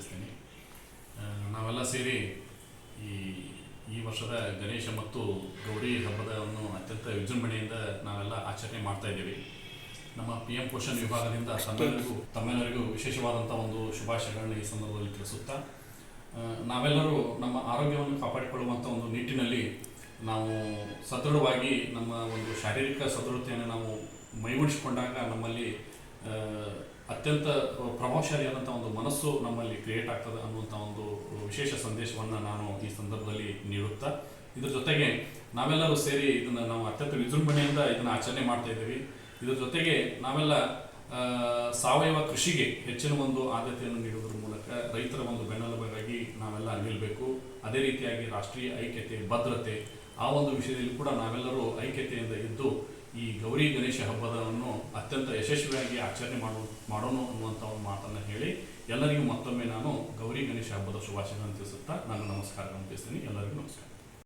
ತಿಳಿಸ್ತೀನಿ. ನಾವೆಲ್ಲ ಸೇರಿ ಈ ಈ ವರ್ಷದ ಗಣೇಶ ಮತ್ತು ಗೌರಿ ಹಬ್ಬದವನ್ನು ಅತ್ಯಂತ ವಿಜೃಂಭಣೆಯಿಂದ ನಾವೆಲ್ಲ ಆಚರಣೆ ಮಾಡ್ತಾ ಇದ್ದೀವಿ. ನಮ್ಮ PM ಪೋಷಣ್ ವಿಭಾಗದಿಂದ ತಮ್ಮೆಲ್ಲರಿಗೂ ವಿಶೇಷವಾದಂಥ ಒಂದು ಶುಭಾಶಯಗಳನ್ನು ಈ ಸಂದರ್ಭದಲ್ಲಿ ತಿಳಿಸುತ್ತಾ, ನಾವೆಲ್ಲರೂ ನಮ್ಮ ಆರೋಗ್ಯವನ್ನು ಕಾಪಾಡಿಕೊಳ್ಳುವಂಥ ಒಂದು ನಿಟ್ಟಿನಲ್ಲಿ ನಾವು ಸದೃಢವಾಗಿ ನಮ್ಮ ಒಂದು ಶಾರೀರಿಕ ಸದೃಢತೆಯನ್ನು ನಾವು ಮೈಗೂಡಿಸಿಕೊಂಡಾಗ ನಮ್ಮಲ್ಲಿ ಅತ್ಯಂತ ಪ್ರಭಾವಶಾಲಿಯಾದಂಥ ಒಂದು ಮನಸ್ಸು ನಮ್ಮಲ್ಲಿ ಕ್ರಿಯೇಟ್ ಆಗ್ತದೆ ಅನ್ನುವಂಥ ಒಂದು ವಿಶೇಷ ಸಂದೇಶವನ್ನು ನಾನು ಈ ಸಂದರ್ಭದಲ್ಲಿ ನೀಡುತ್ತಾ, ಇದ್ರ ಜೊತೆಗೆ ನಾವೆಲ್ಲರೂ ಸೇರಿ ಇದನ್ನು ನಾವು ಅತ್ಯಂತ ವಿಜೃಂಭಣೆಯಿಂದ ಇದನ್ನು ಆಚರಣೆ ಮಾಡ್ತಾ ಇದ್ದೀವಿ. ಇದ್ರ ಜೊತೆಗೆ ನಾವೆಲ್ಲ ಸಾವಯವ ಕೃಷಿಗೆ ಹೆಚ್ಚಿನ ಒಂದು ಆದ್ಯತೆಯನ್ನು ನೀಡುವುದರ ಮೂಲಕ ರೈತರ ಒಂದು ಬೆನ್ನೆಲುಬಾಗಿ ನಾವೆಲ್ಲ ನಿಲ್ಲಬೇಕು. ಅದೇ ರೀತಿಯಾಗಿ ರಾಷ್ಟ್ರೀಯ ಐಕ್ಯತೆ, ಭದ್ರತೆ ಆ ಒಂದು ವಿಷಯದಲ್ಲಿ ಕೂಡ ನಾವೆಲ್ಲರೂ ಐಕ್ಯತೆಯಿಂದ ಇದ್ದು ಈ ಗೌರಿ ಗಣೇಶ ಹಬ್ಬದವನ್ನು ಅತ್ಯಂತ ಯಶಸ್ವಿಯಾಗಿ ಆಚರಣೆ ಮಾಡೋಣ ಅನ್ನುವಂಥ ಒಂದು ಮಾತನ್ನು ಹೇಳಿ ಎಲ್ಲರಿಗೂ ಮತ್ತೊಮ್ಮೆ ನಾನು ಗೌರಿ ಗಣೇಶ ಹಬ್ಬದ ಶುಭಾಶಯಗಳನ್ನು ತಿಳಿಸುತ್ತಾ ನನ್ನ ನಮಸ್ಕಾರಗಳನ್ನು ತಿಳಿಸ್ತೀನಿ. ಎಲ್ಲರಿಗೂ ನಮಸ್ಕಾರ.